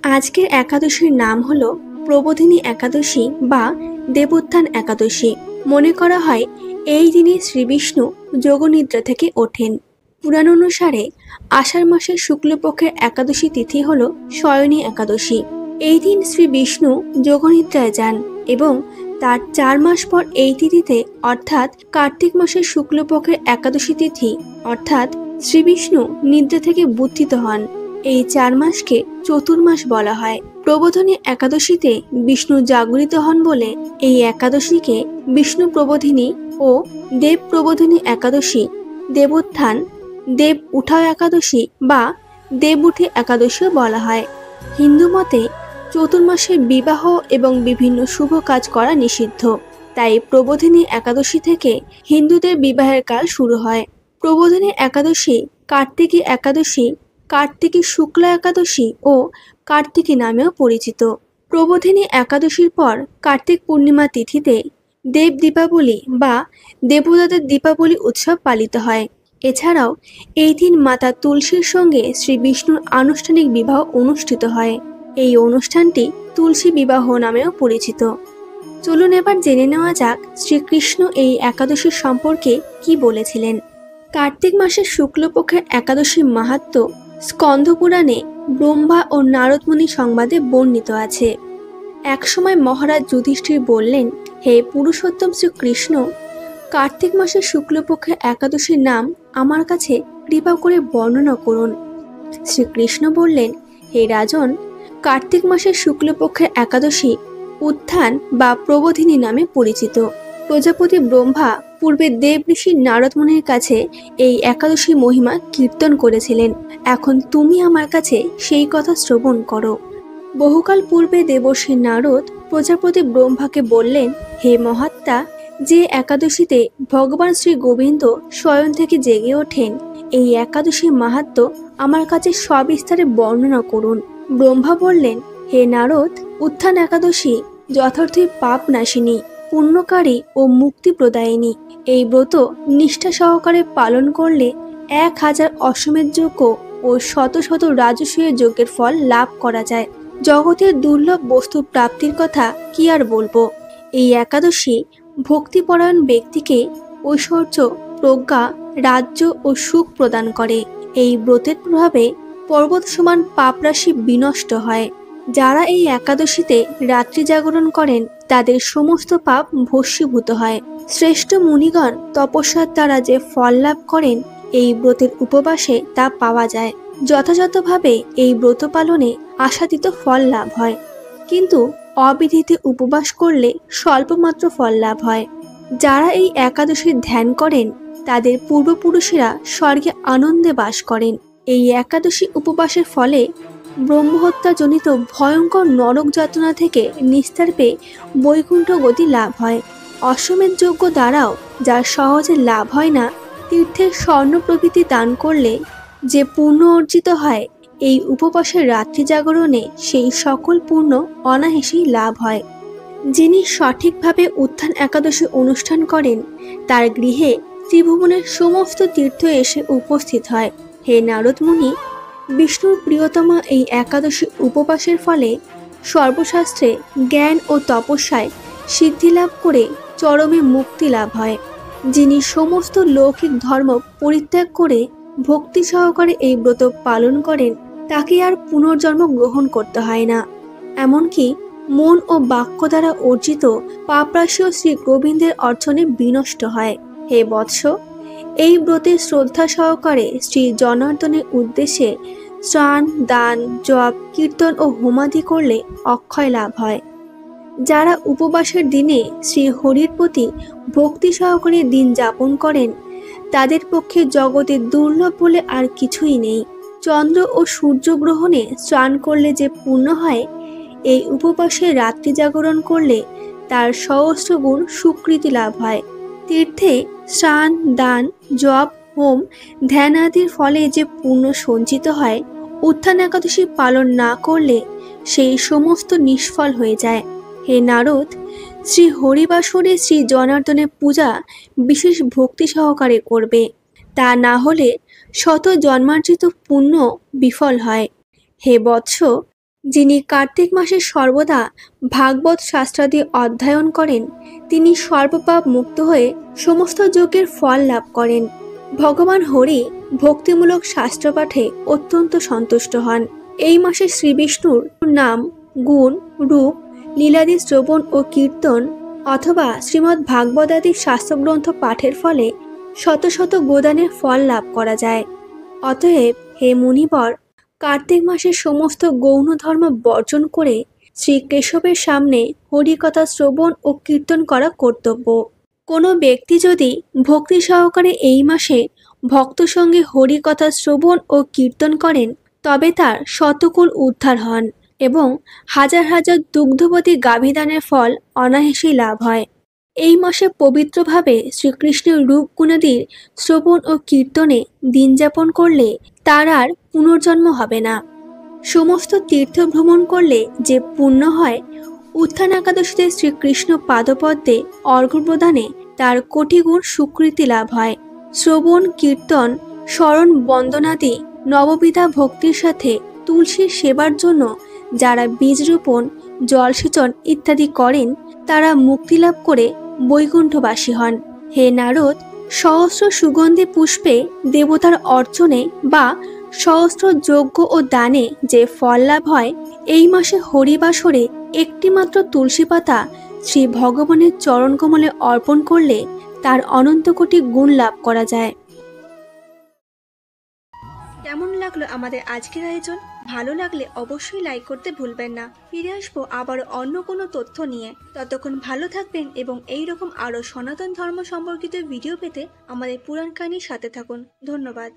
আজকের একাদশীর নাম হলো প্রবোধিনী একাদশী বা দেবোত্থান একাদশী। মনে করা হয় এই দিনে শ্রীবিষ্ণু যোগনিদ্রা থেকে ওঠেন। পুরাণ অনুসারে আষাঢ় মাসের শুক্লপক্ষের একাদশী তিথি হল শয়নী একাদশী। এই দিন শ্রী বিষ্ণু যোগনিদ্রায় যান এবং তার 4 মাস পর এই তিথিতে অর্থাৎ কার্তিক মাসের শুক্লপক্ষের একাদশী তিথি অর্থাৎ শ্রীবিষ্ণু নিদ্রা থেকে বুদ্ধিত হন। এই 4 মাসকে চতুর্মাস বলা হয়। প্রবোধিনী একাদশীতে বিষ্ণু জাগরিত হন বলে এই একাদশীকে বিষ্ণু প্রবোধিনী ও দেব প্রবোধিনী একাদশী, দেবোত্থান, দেব উঠাও একাদশী বা দেব উঠে একাদশীও বলা হয়। হিন্দু মতে চতুর্মাসে বিবাহ এবং বিভিন্ন শুভ কাজ করা নিষিদ্ধ, তাই প্রবোধিনী একাদশী থেকে হিন্দুদের বিবাহের কাল শুরু হয়। প্রবোধিনী একাদশী কার্তিকী একাদশী, কার্তিকী শুক্লা একাদশী ও কার্তিকী নামেও পরিচিত। প্রবোধিনী একাদশীর পর কার্তিক পূর্ণিমা তিথিতে দেব দীপাবলি বা দেবতাদের দীপাবলি উৎসব পালিত হয়। এছাড়াও এই দিন মাতা তুলসীর সঙ্গে শ্রী বিষ্ণুর আনুষ্ঠানিক বিবাহ অনুষ্ঠিত হয়। এই অনুষ্ঠানটি তুলসী বিবাহ নামেও পরিচিত। চলুন এবার জেনে নেওয়া যাক শ্রীকৃষ্ণ এই একাদশীর সম্পর্কে কি বলেছিলেন। কার্তিক মাসের শুক্লপক্ষের একাদশীর মাহাত্ম্য স্কন্দ পুরাণে ব্রহ্মা ও নারদ মুনি সংবাদে বর্ণিত আছে। একসময় মহারাজ যুধিষ্ঠির বললেন, হে পুরুষোত্তম শ্রীকৃষ্ণ, কার্তিক মাসের শুক্লপক্ষের একাদশীর নাম আমার কাছে কৃপা করে বর্ণনা করুন। শ্রীকৃষ্ণ বললেন, হে রাজন, কার্তিক মাসের শুক্লপক্ষের একাদশী উত্থান বা প্রবোধিনী নামে পরিচিত। প্রজাপতি ব্রহ্মা পূর্বে দেব ঋষি নারদ মুনির কাছে এই একাদশী মহিমা কীর্তন করেছিলেন। এখন তুমি আমার কাছে সেই কথা শ্রবণ করো। বহুকাল পূর্বে দেবর্ষি নারদ প্রজাপতি ব্রহ্মাকে বললেন, হে মহাত্মা, যে একাদশীতে ভগবান শ্রী গোবিন্দ স্বয়ং থেকে জেগে ওঠেন, এই একাদশীর মাহাত্ম্য আমার কাছে সবিস্তারে বর্ণনা করুন। ব্রহ্মা বললেন, হে নারদ, উত্থান একাদশী যথার্থই পাপ নাশিনী, পুণ্যকারী ও মুক্তি প্রদায়িনী। এই ব্রত নিষ্ঠা সহকারে পালন করলে 1000 অশ্বমেধ যজ্ঞ ও শত শত রাজসূয় যজ্ঞের ফল লাভ করা যায়। জগতের দুর্লভ বস্তু প্রাপ্তির কথা কি আর বলবো। এই একাদশী ভক্তিপরায়ণ ব্যক্তিকে ঐশ্বর্য, প্রজ্ঞা, রাজ্য ও সুখ প্রদান করে। এই ব্রতের প্রভাবে পর্বত সমান পাপরাশি বিনষ্ট হয়। যারা এই একাদশীতে রাত্রি জাগরণ করেন তাদের সমস্ত পাপ ভস্মীভূত হয়। শ্রেষ্ঠ মুনিগণ তপস্যার দ্বারা যে ফল লাভ করেন এই ব্রতের উপবাসে তা পাওয়া যায়। যথাযথভাবে এই ব্রত পালনে আশাতীত ফল লাভ হয়, কিন্তু অবিধিতে উপবাস করলে স্বল্পমাত্র ফল লাভ হয়। যারা এই একাদশীর ধ্যান করেন তাদের পূর্বপুরুষেরা স্বর্গে আনন্দে বাস করেন। এই একাদশী উপবাসের ফলে ব্রহ্মহত্যাজনিত ভয়ঙ্কর নরক যাতনা থেকে নিস্তার পেয়ে বৈকুণ্ঠ গতি লাভ হয়। অশ্বমেধ যজ্ঞ দ্বারাও যার সহজে লাভ হয় না, তীর্থের স্বর্ণ প্রভৃতি দান করলে যে পুণ্য অর্জিত হয়, এই উপবাসের রাত্রি জাগরণে সেই সকল পুণ্য অনায়াসেই লাভ হয়। যিনি সঠিকভাবে উত্থান একাদশী অনুষ্ঠান করেন তার গৃহে ত্রিভুবনের সমস্ত তীর্থ এসে উপস্থিত হয়। হে নারদ মুনি, বিষ্ণুর প্রিয়তমা এই একাদশী উপবাসের ফলে সর্বশাস্ত্রে জ্ঞান ও তপস্যায় সিদ্ধি লাভ করে চরমে মুক্তি লাভ হয়। যিনি সমস্ত লৌকিক ধর্ম পরিত্যাগ করে ভক্তি সহকারে এই ব্রত পালন করেন তাকে আর পুনর্জন্ম গ্রহণ করতে হয় না। এমনকি মন ও বাক্য দ্বারা অর্জিত পাপরাশিও শ্রী গোবিন্দের অর্চনে বিনষ্ট হয়। হে বৎস, এই ব্রতে শ্রদ্ধা সহকারে শ্রী জনার্দনের উদ্দেশ্যে স্নান, দান, জপ, কীর্তন ও হোমাদি করলে অক্ষয় লাভ হয়। যারা উপবাসের দিনে শ্রী হরির প্রতি ভক্তি সহকারে দিন যাপন করেন তাদের পক্ষে জগতে দুর্লভ বলে আর কিছুই নেই। চন্দ্র ও সূর্য গ্রহণে স্নান করলে যে পুণ্য হয়, এই উপবাসে রাত্রি জাগরণ করলে তার সহস্র গুণ সুকৃতি লাভ হয়। তীর্থে স্নান, দান, জপ, হোম, ধ্যান আদির ফলে যে পুণ্য সঞ্চিত হয়, উত্থান একাদশী পালন না করলে সেই সমস্ত নিষ্ফল হয়ে যায়। হে নারদ, শ্রী হরিবাসরে শ্রী জনার্দনের পূজা বিশেষ ভক্তি সহকারে করবে, তা না হলে শত জন্মার্জিত পুণ্য বিফল হয়। হে বৎস, যিনি কার্তিক মাসে সর্বদা ভাগবত শাস্ত্রাদি অধ্যয়ন করেন তিনি সর্বপাপ মুক্ত হয়ে সমস্ত যজ্ঞের ফল লাভ করেন। ভগবান হরি ভক্তিমূলক শাস্ত্রপাঠে অত্যন্ত সন্তুষ্ট হন। এই মাসে শ্রীবিষ্ণুর নাম, গুণ, রূপ, লীলাদি শ্রবণ ও কীর্তন অথবা শ্রীমদ্ ভাগবতাদি শাস্ত্রগ্রন্থ পাঠের ফলে শত শত গোদানের ফল লাভ করা যায়। অতএব হে মুনিবর, কার্তিক মাসে সমস্ত গৌণ ধর্ম বর্জন করে শ্রী কেশবের সামনে হরিকথা শ্রবণ ও কীর্তন করা কর্তব্য। কোনো ব্যক্তি যদি ভক্তি সহকারে এই মাসে ভক্ত সঙ্গে হরিকথা শ্রবণ ও কীর্তন করেন তবে তার শতকুল উদ্ধার হন এবং হাজার হাজার দুগ্ধবতী গাভীদানের ফল অনায়াসেই লাভ হয়। এই মাসে পবিত্রভাবে শ্রীকৃষ্ণের রূপ গুণাদির শ্রবণ ও কীর্তনে দিন যাপন করলে তার আর পুনর্জন্ম হবে না। সমস্ত তীর্থ ভ্রমণ করলে যে পুণ্য হয়, উত্থান একাদশীতে শ্রীকৃষ্ণ পাদপদ্মে অর্ঘ্য প্রদানে তার কোটি গুণ সুকৃতি লাভ হয়। শ্রবণ, কীর্তন, স্মরণ, বন্দনাদি নববিধা ভক্তির সাথে তুলসীর সেবার জন্য যারা বীজ রোপণ, জলসেচন ইত্যাদি করেন তারা মুক্তিলাভ করে বৈকুণ্ঠবাসী হন। হে নারদ, সহস্র সুগন্ধি পুষ্পে দেবতার অর্চনে বা সহস্র যজ্ঞ ও দানে যে ফল লাভ হয়, এই মাসে হরিবাসরে একটিমাত্র তুলসী পাতা শ্রী ভগবানের চরণ কমলে অর্পণ করলে তার অনন্ত কোটি গুণ লাভ করা যায়। কেমন লাগলো আমাদের আজকের আয়োজন? ভালো লাগলে অবশ্যই লাইক করতে ভুলবেন না। ফিরে আসবো আবার অন্য কোনো তথ্য নিয়ে। ততক্ষণ ভালো থাকবেন এবং এই রকম আরো সনাতন ধর্ম সম্পর্কিত ভিডিও পেতে আমাদের পুরাণ কাহিনীর সাথে থাকুন। ধন্যবাদ।